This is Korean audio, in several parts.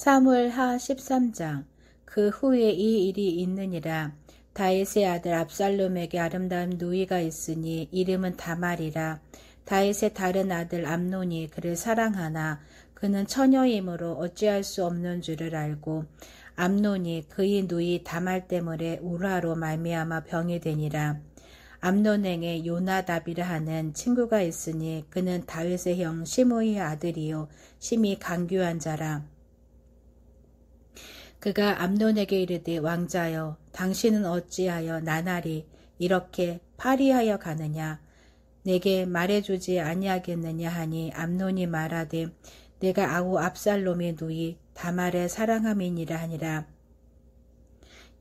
사무엘하 13장. 그 후에 이 일이 있느니라. 다윗의 아들 압살롬에게 아름다운 누이가 있으니 이름은 다말이라. 다윗의 다른 아들 암논이 그를 사랑하나 그는 처녀이므로 어찌할 수 없는 줄을 알고 암논이 그의 누이 다말 때문에 우라로 말미암아 병이 되니라. 암논에게 요나답이라 하는 친구가 있으니 그는 다윗의 형 시므이의 아들이요 심히 간교한 자라. 그가 암논에게 이르되 왕자여 당신은 어찌하여 나날이 이렇게 파리하여 가느냐 내게 말해주지 아니하겠느냐 하니 암논이 말하되 내가 아우 압살롬의 누이 다말의 사랑함이니라 하니라.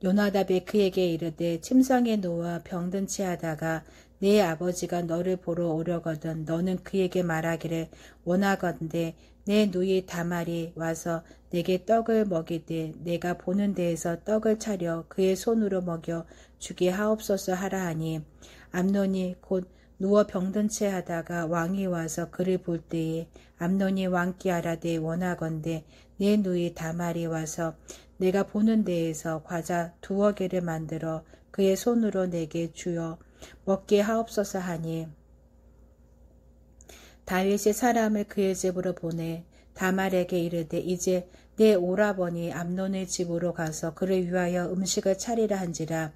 요나답이 그에게 이르되 침상에 누워 병든 채하다가 내 아버지가 너를 보러 오려거든 너는 그에게 말하기를 원하건대 내 누이 다말이 와서 내게 떡을 먹이되 내가 보는 데에서 떡을 차려 그의 손으로 먹여 주게 하옵소서 하라 하니 암논이 곧 누워 병든 채 하다가 왕이 와서 그를 볼 때에 암논이 왕께 아라되 원하건대 내 누이 다말이 와서 내가 보는 데에서 과자 2개를 만들어 그의 손으로 내게 주어 먹게 하옵소서 하니 다윗이 사람을 그의 집으로 보내 다말에게 이르되 이제 내 오라버니 암논의 집으로 가서 그를 위하여 음식을 차리라 한지라.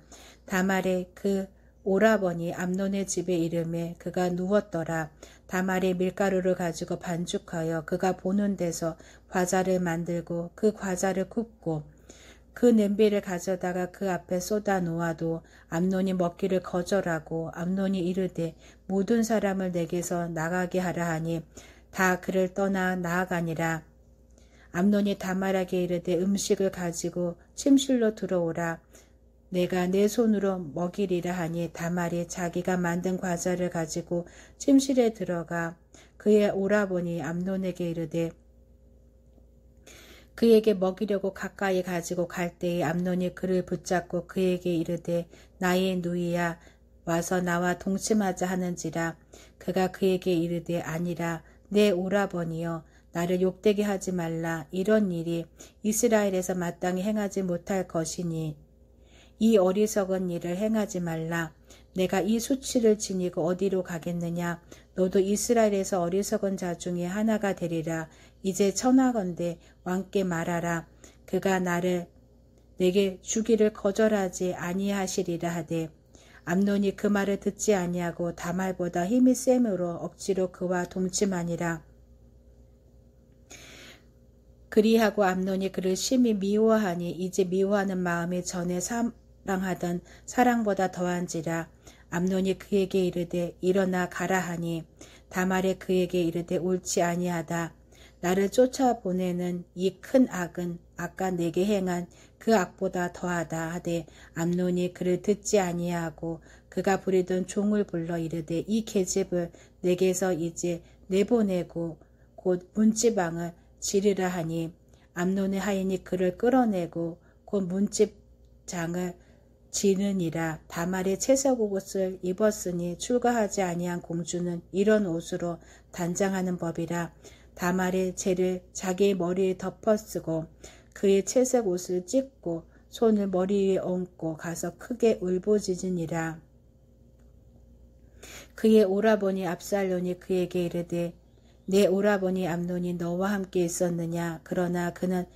다말의 그 오라버니 암논의 집에 이르매 그가 누웠더라. 다말이 밀가루를 가지고 반죽하여 그가 보는 데서 과자를 만들고 그 과자를 굽고 그 냄비를 가져다가 그 앞에 쏟아 놓아도 암논이 먹기를 거절하고 암논이 이르되 모든 사람을 내게서 나가게 하라 하니 다 그를 떠나 나아가니라. 암논이 다말에게 이르되 음식을 가지고 침실로 들어오라. 내가 내 손으로 먹이리라 하니 다말이 자기가 만든 과자를 가지고 침실에 들어가 그의 오라버니 암논에게 이르되 그에게 먹이려고 가까이 가지고 갈 때에 암논이 그를 붙잡고 그에게 이르되 나의 누이야 와서 나와 동침하자 하는지라. 그가 그에게 이르되 아니라 내 오라버니여 나를 욕되게 하지 말라. 이런 일이 이스라엘에서 마땅히 행하지 못할 것이니 이 어리석은 일을 행하지 말라. 내가 이 수치를 지니고 어디로 가겠느냐. 너도 이스라엘에서 어리석은 자 중에 하나가 되리라. 이제 청하건대 왕께 말하라. 그가 나를 내게 주기를 거절하지 아니하시리라 하되 암논이 그 말을 듣지 아니하고 다말보다 힘이 셈으로 억지로 그와 동침하니라. 그리하고 암논이 그를 심히 미워하니 이제 미워하는 마음이 전에 사랑하던 사랑보다 더한지라. 암논이 그에게 이르되 일어나 가라 하니 다말이 그에게 이르되 옳지 아니하다. 나를 쫓아보내는 이 큰 악은 아까 내게 행한 그 악보다 더하다 하되 암논이 그를 듣지 아니하고 그가 부리던 종을 불러 이르되 이 계집을 내게서 이제 내보내고 곧 문지방을 지르라 하니 암논의 하인이 그를 끌어내고 곧 문집장을 지느니라. 다말이 채색 옷을 입었으니 출가하지 아니한 공주는 이런 옷으로 단장하는 법이라. 다말이 재를 자기의 머리에 덮어쓰고 그의 채색 옷을 찢고 손을 머리 위에 얹고 가서 크게 울부짖으니라. 그의 오라버니 압살롬이 그에게 이르되 내 오라버니 암논이 너와 함께 있었느냐. 그러나 그는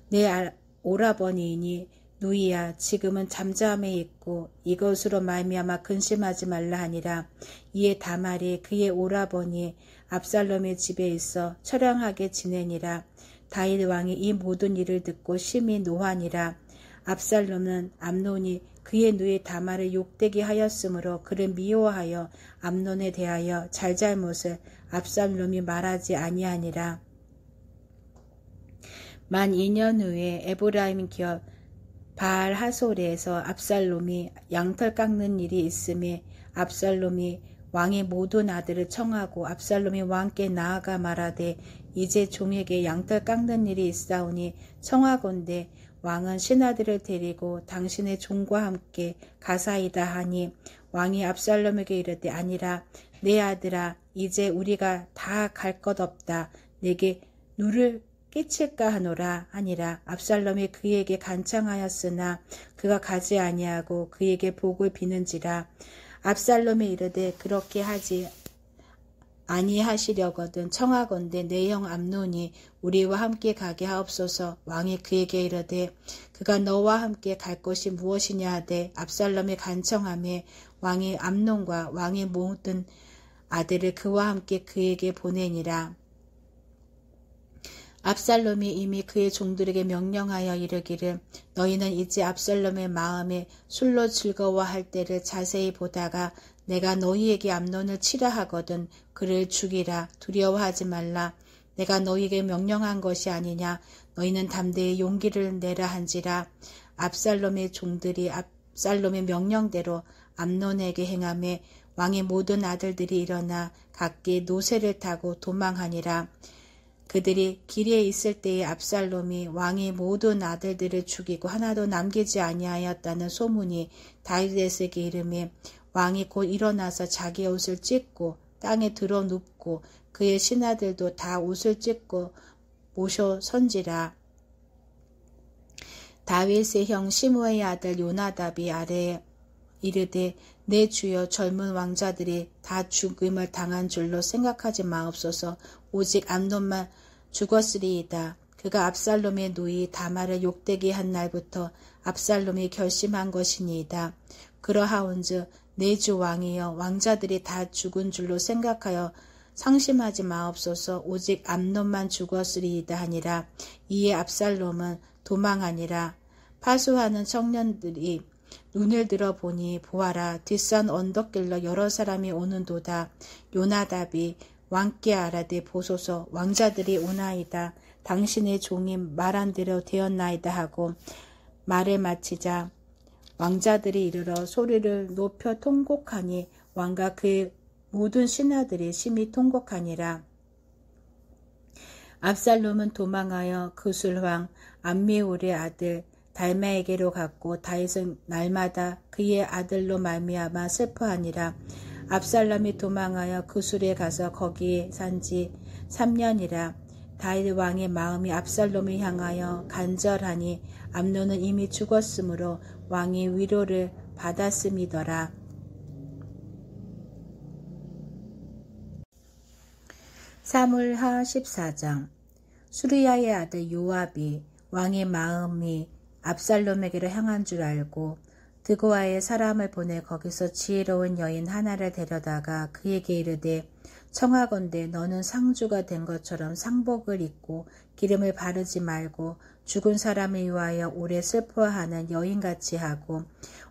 내 오라버니이니 누이야 지금은 잠잠해 있고 이것으로 말미암아 근심하지 말라 하니라. 이에 다말이 그의 오라버니 압살롬의 집에 있어 처량하게 지내니라. 다윗 왕이 이 모든 일을 듣고 심히 노하니라. 압살롬은 암논이 그의 누이 다말을 욕되게 하였으므로 그를 미워하여 암논에 대하여 잘잘못을 압살롬이 말하지 아니하니라. 만 2년 후에 에브라임 기업 바알 하솔에서 압살롬이 양털 깎는 일이 있음에 압살롬이 왕의 모든 아들을 청하고 압살롬이 왕께 나아가 말하되 이제 종에게 양털 깎는 일이 있사오니 청하건대 왕은 신하들을 데리고 당신의 종과 함께 가사이다 하니 왕이 압살롬에게 이르되 아니라 내 아들아 이제 우리가 다 갈 것 없다. 내게 누를 끼칠까 하노라 하니라. 압살롬이 그에게 간청하였으나 그가 가지 아니하고 그에게 복을 비는지라. 압살롬이 이르되 그렇게 하지 아니하시려거든 청하건대 내 형 암논이 우리와 함께 가게 하옵소서. 왕이 그에게 이르되 그가 너와 함께 갈 것이 무엇이냐 하되 압살롬이 간청하매 왕이 암논과 왕의 모든 아들을 그와 함께 그에게 보내니라. 압살롬이 이미 그의 종들에게 명령하여 이르기를 너희는 이제 압살롬의 마음에 술로 즐거워할 때를 자세히 보다가 내가 너희에게 암논을 치라 하거든 그를 죽이라. 두려워하지 말라. 내가 너희에게 명령한 것이 아니냐. 너희는 담대히 용기를 내라 한지라. 압살롬의 종들이 압살롬의 명령대로 암논에게 행하매 왕의 모든 아들들이 일어나 각기 노새를 타고 도망하니라. 그들이 길에 있을 때에 압살롬이 왕의 모든 아들들을 죽이고 하나도 남기지 아니하였다는 소문이 다윗에게 이르매 왕이 곧 일어나서 자기의 옷을 찢고 땅에 들어 눕고 그의 신하들도 다 옷을 찢고 모셔 선지라. 다윗의 형 시므의 아들 요나답이 아래에 이르되 내 주여 젊은 왕자들이 다 죽음을 당한 줄로 생각하지 마옵소서. 오직 암논만 죽었으리이다. 그가 압살롬의 누이 다말을 욕되게 한 날부터 압살롬이 결심한 것이니이다. 그러하온즉 내 주 왕이여 왕자들이 다 죽은 줄로 생각하여 상심하지 마옵소서. 오직 암논만 죽었으리이다 하니라. 이에 압살롬은 도망하니라. 파수하는 청년들이 눈을 들어 보니 보아라 뒷산 언덕길로 여러 사람이 오는도다. 요나답이 왕께 아라되 보소서 왕자들이 오나이다. 당신의 종이 말한 대로 되었나이다 하고 말을 마치자 왕자들이 이르러 소리를 높여 통곡하니 왕과 그의 모든 신하들이 심히 통곡하니라. 압살롬은 도망하여 그술왕 암미울의 아들 달마에게로 갔고 다윗은 날마다 그의 아들로 말미암아 슬퍼하니라. 압살롬이 도망하여 그술에 가서 거기에 산지 3년이라. 다윗 왕의 마음이 압살롬을 향하여 간절하니 암논은 이미 죽었으므로 왕이 위로를 받았음이더라. 사무엘하 14장. 수리야의 아들 요압이 왕의 마음이 압살롬에게로 향한 줄 알고 드고아에 사람을 보내 거기서 지혜로운 여인 하나를 데려다가 그에게 이르되 청하건대 너는 상주가 된 것처럼 상복을 입고 기름을 바르지 말고 죽은 사람을 위하여 오래 슬퍼하는 여인같이 하고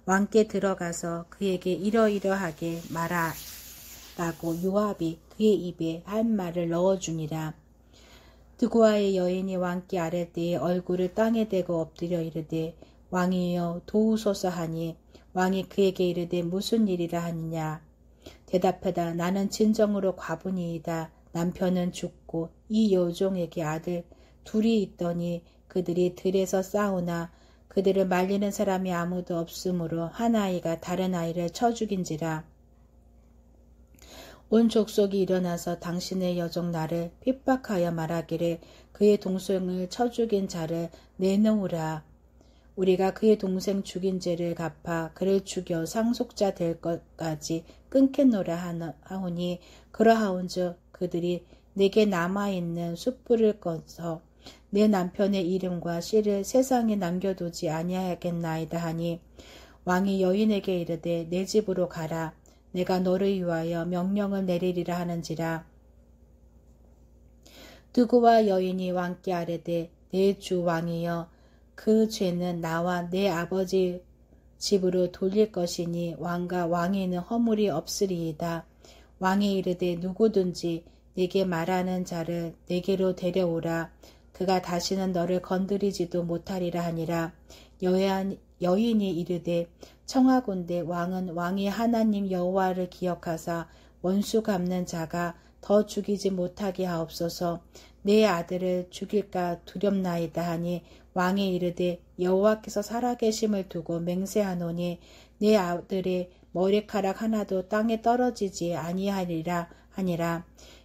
왕께 들어가서 그에게 이러이러하게 말하라고 요압이 그의 입에 한 말을 넣어주니라. 드고아의 여인이 왕께 아랠 때에 얼굴을 땅에 대고 엎드려 이르되 왕이여 도우소서 하니 왕이 그에게 이르되 무슨 일이라 하느냐. 대답하다 나는 진정으로 과부니이다. 남편은 죽고 이 여종에게 아들 둘이 있더니 그들이 들에서 싸우나 그들을 말리는 사람이 아무도 없으므로 한 아이가 다른 아이를 쳐 죽인지라. 온 족속이 일어나서 당신의 여종 나를 핍박하여 말하기를 그의 동생을 쳐 죽인 자를 내놓으라. 우리가 그의 동생 죽인 죄를 갚아 그를 죽여 상속자 될 것까지 끊겠노라 하오니 그러하온즉 그들이 내게 남아있는 숯불을 꺼서 내 남편의 이름과 씨를 세상에 남겨두지 아니하겠나이다 하니 왕이 여인에게 이르되 내 집으로 가라. 내가 너를 위하여 명령을 내리리라 하는지라. 드고와 여인이 왕께 아뢰되 내 주 왕이여 그 죄는 나와 내 아버지 집으로 돌릴 것이니 왕과 왕에는 허물이 없으리이다. 왕이 이르되 누구든지 네게 말하는 자를 내게로 데려오라. 그가 다시는 너를 건드리지도 못하리라 하니라. 여인이 이르되 청하건대 왕은 왕이 하나님 여호와를 기억하사 원수 갚는 자가 더 죽이지 못하게 하옵소서. 내 아들을 죽일까 두렵나이다 하니 왕이 이르되 여호와께서 살아계심을 두고 맹세하노니 내 아들의 머리카락 하나도 땅에 떨어지지 아니하리라 하니라.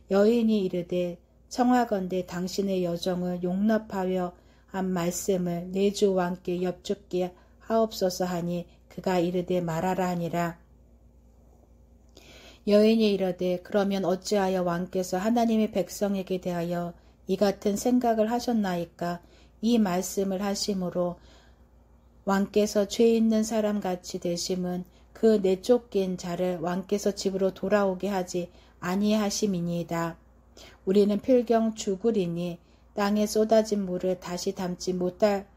여인이 이르되 청하건대 당신의 여종을 용납하여 한 말씀을 내 주 왕께 엽죽게 하옵소서 하니 그가 이르되 말하라 하니라. 여인이 이르되 그러면 어찌하여 왕께서 하나님의 백성에게 대하여 이 같은 생각을 하셨나이까? 이 말씀을 하심으로 왕께서 죄 있는 사람같이 되심은 그 내쫓긴 자를 왕께서 집으로 돌아오게 하지 아니하심이니이다. 우리는 필경 죽으리니 땅에 쏟아진 물을 다시 담지 못할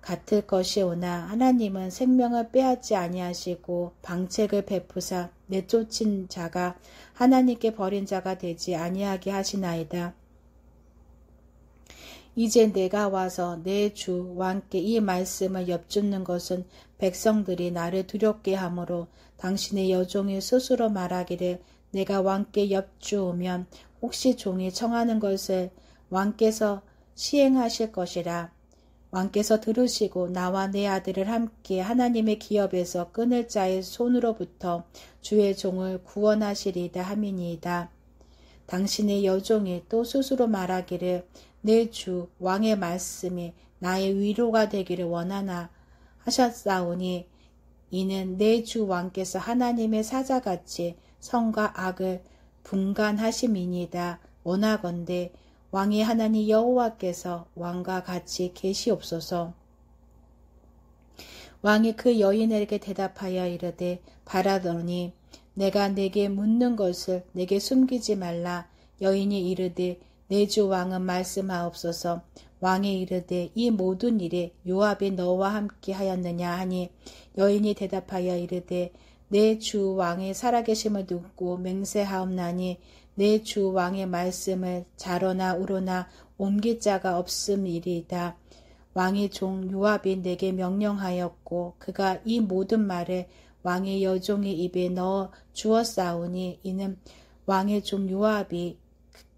같을 것이오나 하나님은 생명을 빼앗지 아니하시고 방책을 베푸사 내쫓은 자가 하나님께 버린 자가 되지 아니하게 하시나이다. 이제 내가 와서 내 주 왕께 이 말씀을 엽줍는 것은 백성들이 나를 두렵게 하므로 당신의 여종이 스스로 말하기를 내가 왕께 엽주오면 혹시 종이 청하는 것을 왕께서 시행하실 것이라. 왕께서 들으시고 나와 내 아들을 함께 하나님의 기업에서 끊을 자의 손으로부터 주의 종을 구원하시리이다 함이니이다. 당신의 여종이 또 스스로 말하기를 내 주 왕의 말씀이 나의 위로가 되기를 원하나 하셨사오니 이는 내 주 왕께서 하나님의 사자같이 선과 악을 분간하심이니이다. 원하건대 왕의 하나님 여호와께서 왕과 같이 계시옵소서. 왕이 그 여인에게 대답하여 이르되 바라더니 내가 내게 묻는 것을 내게 숨기지 말라. 여인이 이르되 내 주 왕은 말씀하옵소서. 왕이 이르되 이 모든 일에 요압이 너와 함께 하였느냐 하니 여인이 대답하여 이르되 내 주 왕의 살아계심을 듣고 맹세하옵나니 내 주 왕의 말씀을 좌로나 우로나 옮길 자가 없음이리이다. 왕의 종 요압이 내게 명령하였고 그가 이 모든 말을 왕의 여종의 입에 넣어 주었사오니 이는 왕의 종 요압이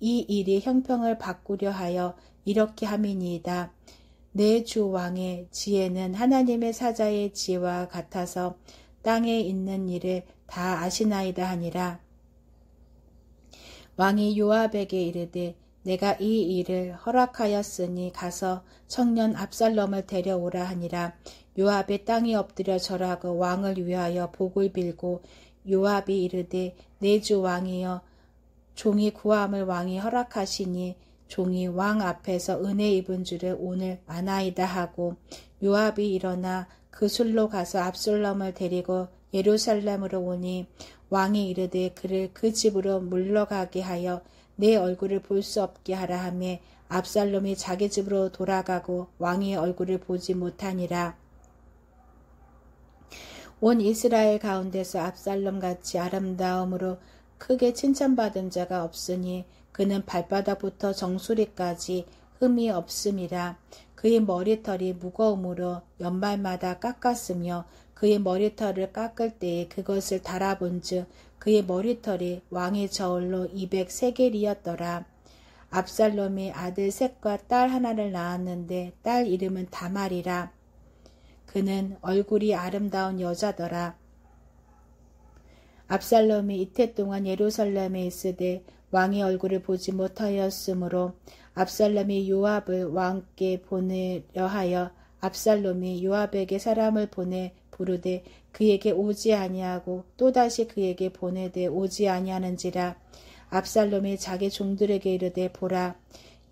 이 일이 형평을 바꾸려 하여 이렇게 함이니이다. 내 주 왕의 지혜는 하나님의 사자의 지혜와 같아서 땅에 있는 일을 다 아시나이다 하니라. 왕이 요압에게 이르되 내가 이 일을 허락하였으니 가서 청년 압살롬을 데려오라 하니라. 요압의 땅에 엎드려 절하고 왕을 위하여 복을 빌고 요압이 이르되 내 주 왕이여 종이 구함을 왕이 허락하시니 종이 왕 앞에서 은혜 입은 줄을 오늘 아나이다 하고 요압이 일어나 그 술로 가서 압살롬을 데리고 예루살렘으로 오니 왕이 이르되 그를 그 집으로 물러가게 하여 내 얼굴을 볼 수 없게 하라 하며 압살롬이 자기 집으로 돌아가고 왕의 얼굴을 보지 못하니라. 온 이스라엘 가운데서 압살롬같이 아름다움으로 크게 칭찬받은 자가 없으니 그는 발바닥부터 정수리까지 흠이 없음이라. 그의 머리털이 무거움으로 연말마다 깎았으며 그의 머리털을 깎을 때에 그것을 달아본즉 그의 머리털이 왕의 저울로 200세겔이었더라. 압살롬이 아들 셋과 딸 하나를 낳았는데 딸 이름은 다말이라. 그는 얼굴이 아름다운 여자더라. 압살롬이 이태 동안 예루살렘에 있으되 왕의 얼굴을 보지 못하였으므로 압살롬이 요압을 왕께 보내려 하여 압살롬이 요압에게 사람을 보내 부르되 그에게 오지 아니하고 또다시 그에게 보내되 오지 아니하는지라. 압살롬이 자기 종들에게 이르되 보라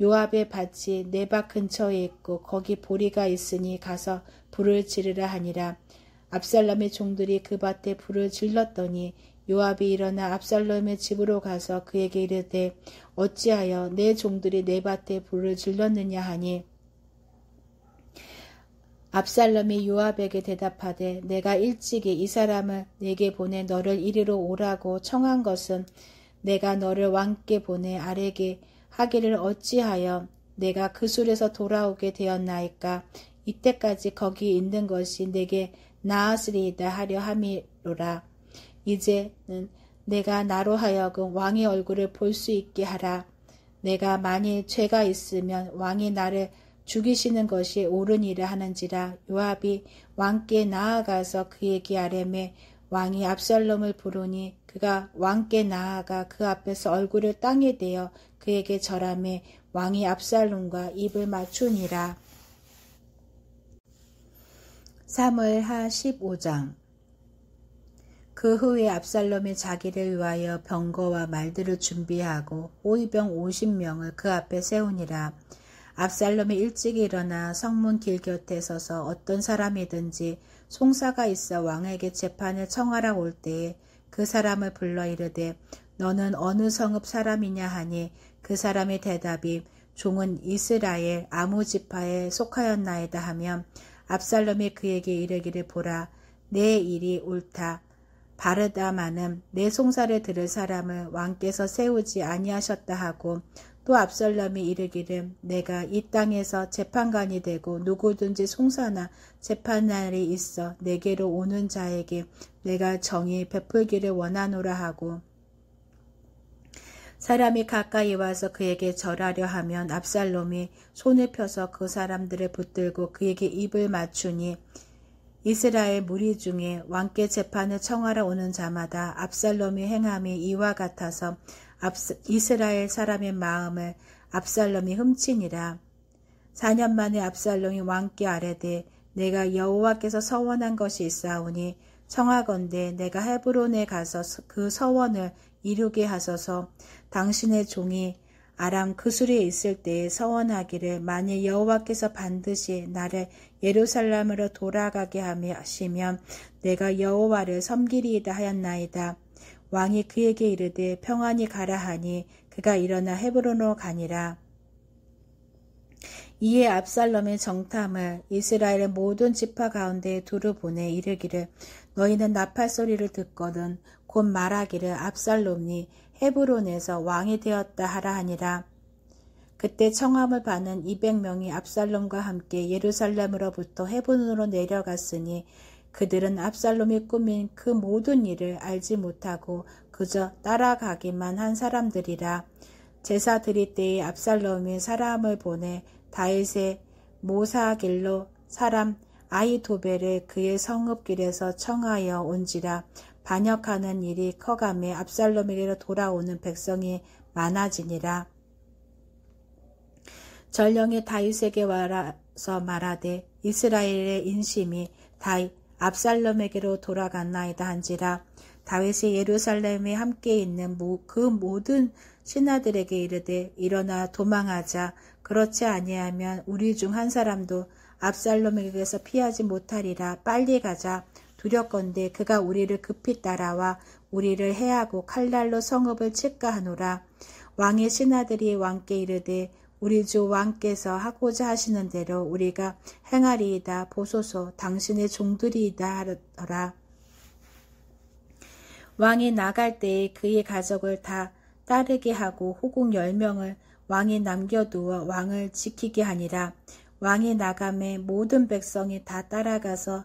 요압의 밭이 내 밭 근처에 있고 거기 보리가 있으니 가서 불을 지르라 하니라. 압살롬의 종들이 그 밭에 불을 질렀더니 요압이 일어나 압살롬의 집으로 가서 그에게 이르되 어찌하여 내 종들이 내 밭에 불을 질렀느냐 하니 압살롬이 요압에게 대답하되 내가 일찍이 이 사람을 내게 보내 너를 이리로 오라고 청한 것은 내가 너를 왕께 보내 아뢰게 하기를 어찌하여 내가 그 술에서 돌아오게 되었나이까. 이때까지 거기 있는 것이 내게 나았으리이다 하려 함이로라. 이제는 내가 나로 하여금 왕의 얼굴을 볼 수 있게 하라. 내가 만일 죄가 있으면 왕이 나를 죽이시는 것이 옳으니라 하는지라. 요압이 왕께 나아가서 그에게 아뢰매 왕이 압살롬을 부르니 그가 왕께 나아가 그 앞에서 얼굴을 땅에 대어 그에게 절하매 왕이 압살롬과 입을 맞추니라. 사무엘하 15장. 그 후에 압살롬이 자기를 위하여 병거와 말들을 준비하고 호위병 50명을 그 앞에 세우니라. 압살롬이 일찍 일어나 성문 길 곁에 서서 어떤 사람이든지 송사가 있어 왕에게 재판을 청하라 올 때에 그 사람을 불러 이르되 너는 어느 성읍 사람이냐 하니 그 사람의 대답이 종은 이스라엘 아무 지파에 속하였나이다 하면 압살롬이 그에게 이르기를 보라 내 일이 옳다. 바르다마는 내 송사를 들을 사람을 왕께서 세우지 아니하셨다 하고 또 압살롬이 이르기를 내가 이 땅에서 재판관이 되고 누구든지 송사나 재판날이 있어 내게로 오는 자에게 내가 정의 베풀기를 원하노라 하고 사람이 가까이 와서 그에게 절하려 하면 압살롬이 손을 펴서 그 사람들을 붙들고 그에게 입을 맞추니 이스라엘 무리 중에 왕께 재판을 청하러 오는 자마다 압살롬이 행함이 이와 같아서 이스라엘 사람의 마음을 압살롬이 훔치니라. 4년 만에 압살롬이 왕께 아뢰되 내가 여호와께서 서원한 것이 있사오니 청하건대 내가 헤브론에 가서 그 서원을 이루게 하소서. 당신의 종이 아람 그술에 있을 때에 서원하기를 만일 여호와께서 반드시 나를 예루살렘으로 돌아가게 하시면 내가 여호와를 섬기리이다 하였나이다. 왕이 그에게 이르되 평안히 가라 하니 그가 일어나 헤브론으로 가니라. 이에 압살롬의 정탐을 이스라엘의 모든 지파 가운데에 두루 보내 이르기를 너희는 나팔 소리를 듣거든 곧 말하기를 압살롬이 헤브론에서 왕이 되었다 하라 하니라. 그때 청함을 받는 200명이 압살롬과 함께 예루살렘으로부터 헤브론으로 내려갔으니 그들은 압살롬이 꾸민 그 모든 일을 알지 못하고 그저 따라가기만 한 사람들이라. 제사 드릴 때에 압살롬이 사람을 보내 다윗의 모사길로 사람 아히도벨을 그의 성읍길에서 청하여 온지라. 반역하는 일이 커가며 압살롬에게로 돌아오는 백성이 많아지니라. 전령이 다윗에게 와서 말하되 이스라엘의 인심이 압살롬에게로 돌아갔나이다 한지라. 다윗이 예루살렘에 함께 있는 그 모든 신하들에게 이르되 일어나 도망하자. 그렇지 아니하면 우리 중 한 사람도 압살롬에게서 피하지 못하리라. 빨리 가자. 두렵건대 그가 우리를 급히 따라와 우리를 해하고 칼날로 성읍을 칠까 하노라. 왕의 신하들이 왕께 이르되 우리 주 왕께서 하고자 하시는 대로 우리가 행하리이다. 보소서 당신의 종들이이다 하더라. 왕이 나갈 때에 그의 가족을 다 따르게 하고 호국 10명을 왕이 남겨두어 왕을 지키게 하니라. 왕이 나감에 모든 백성이 다 따라가서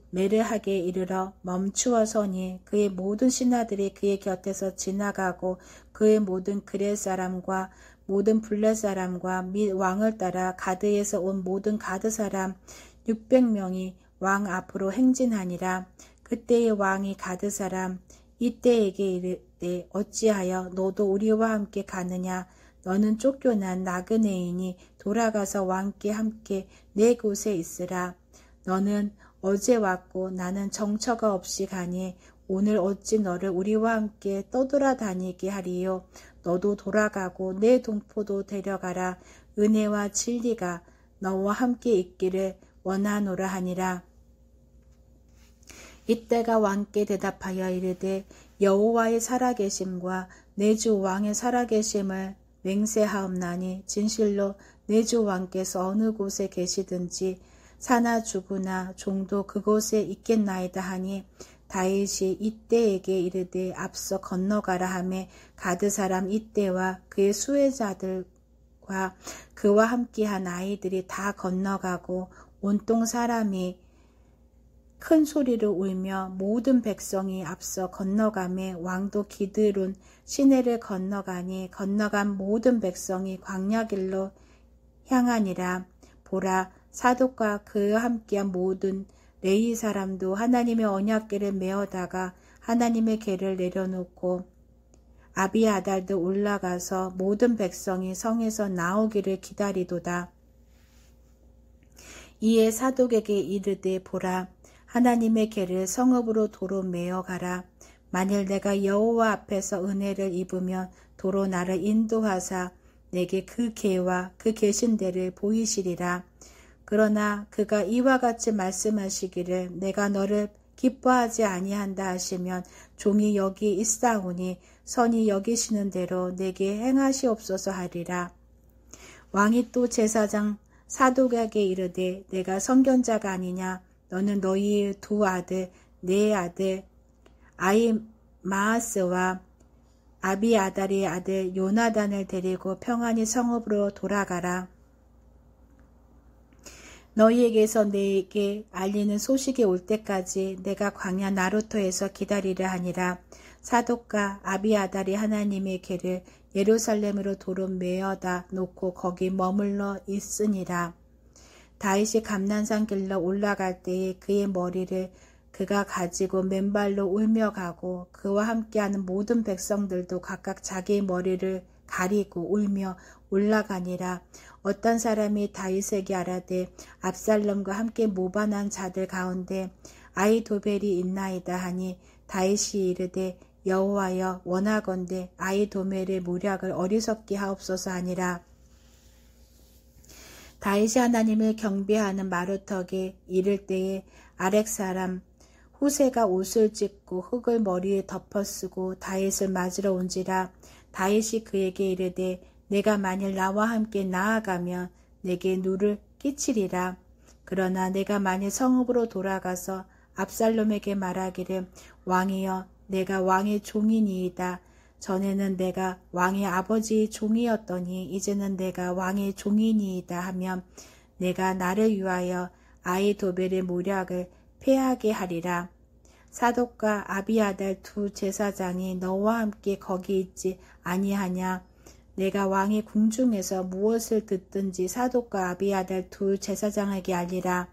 메르하게 이르러 멈추어 서니 그의 모든 신하들이 그의 곁에서 지나가고 그의 모든 그렛 사람과 모든 블렛 사람과 및 왕을 따라 가드에서 온 모든 가드 사람 600명이 왕 앞으로 행진하니라. 그때의 왕이 가드 사람 이때에게 이르되 어찌하여 너도 우리와 함께 가느냐. 너는 쫓겨난 나그네이니 돌아가서 왕께 함께 내 곳에 있으라. 너는 어제 왔고 나는 정처가 없이 가니 오늘 어찌 너를 우리와 함께 떠돌아다니게 하리요. 너도 돌아가고 내 동포도 데려가라. 은혜와 진리가 너와 함께 있기를 원하노라 하니라. 이때가 왕께 대답하여 이르되 여호와의 살아계심과 내 주 왕의 살아계심을 맹세하옵나니 진실로 내 주 왕께서 어느 곳에 계시든지 사나 죽으나 종도 그곳에 있겠나이다 하니 다윗이 이때에게 이르되 앞서 건너가라 하며 가드 사람 이때와 그의 수혜자들과 그와 함께한 아이들이 다 건너가고 온통 사람이 큰 소리로 울며 모든 백성이 앞서 건너가며 왕도 기드론 시내를 건너가니 건너간 모든 백성이 광야길로 향하니라. 보라 사독과 그와 함께한 모든 레위 사람도 하나님의 언약궤를 메어다가 하나님의 궤를 내려놓고 아비아달도 올라가서 모든 백성이 성에서 나오기를 기다리도다. 이에 사독에게 이르되 보라, 하나님의 궤를 성읍으로 도로 메어 가라. 만일 내가 여호와 앞에서 은혜를 입으면 도로 나를 인도하사 내게 그 궤와 그 계신 데를 보이시리라. 그러나 그가 이와 같이 말씀하시기를 내가 너를 기뻐하지 아니한다 하시면 종이 여기 있사오니 선이 여기시는 대로 내게 행하시옵소서 하리라. 왕이 또 제사장 사독에게 이르되 내가 선견자가 아니냐. 너는 너희의 두 아들 네 아들 아히마아스와 아비아달의 아들 요나단을 데리고 평안히 성읍으로 돌아가라. 너희에게서 내게 알리는 소식이 올 때까지 내가 광야 나루토에서 기다리려 하니라. 사독과 아비아달이 하나님의 궤를 예루살렘으로 도로 메어다 놓고 거기 머물러 있으니라. 다윗이 감난산 길로 올라갈 때에 그의 머리를 그가 가지고 맨발로 울며 가고 그와 함께하는 모든 백성들도 각각 자기의 머리를 가리고 울며 올라가니라. 어떤 사람이 다윗에게 아뢰되 압살롬과 함께 모반한 자들 가운데 아히도벨이 있나이다 하니 다윗이 이르되 여호와여 원하건대 아히도벨의 모략을 어리석게 하옵소서 하니라. 다윗이 하나님을 경배하는 마루턱에 이를 때에 아렉 사람 후세가 옷을 찢고 흙을 머리에 덮어쓰고 다윗을 맞으러 온지라. 다윗이 그에게 이르되 내가 만일 나와 함께 나아가면 내게 누를 끼치리라. 그러나 내가 만일 성읍으로 돌아가서 압살롬에게 말하기를 왕이여 내가 왕의 종이니이다. 전에는 내가 왕의 아버지의 종이었더니 이제는 내가 왕의 종이니이다 하면 내가 나를 위하여 아히도벨의 모략을 패하게 하리라. 사독과 아비아달 두 제사장이 너와 함께 거기 있지 아니하냐. 내가 왕의 궁중에서 무엇을 듣든지 사독과 아비아달 두 제사장에게 알리라.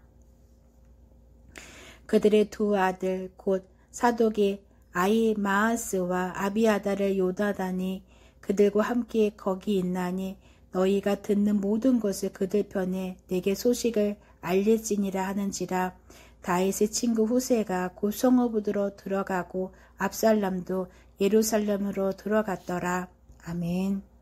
그들의 두 아들 곧 사독이 아히마아스와 아비아달의 요나단이 그들과 함께 거기 있나니 너희가 듣는 모든 것을 그들 편에 내게 소식을 알릴지니라 하는지라. 다윗의 친구 후세가 곧 성읍으로 들어가고 압살롬도 예루살렘으로 들어갔더라. 아멘.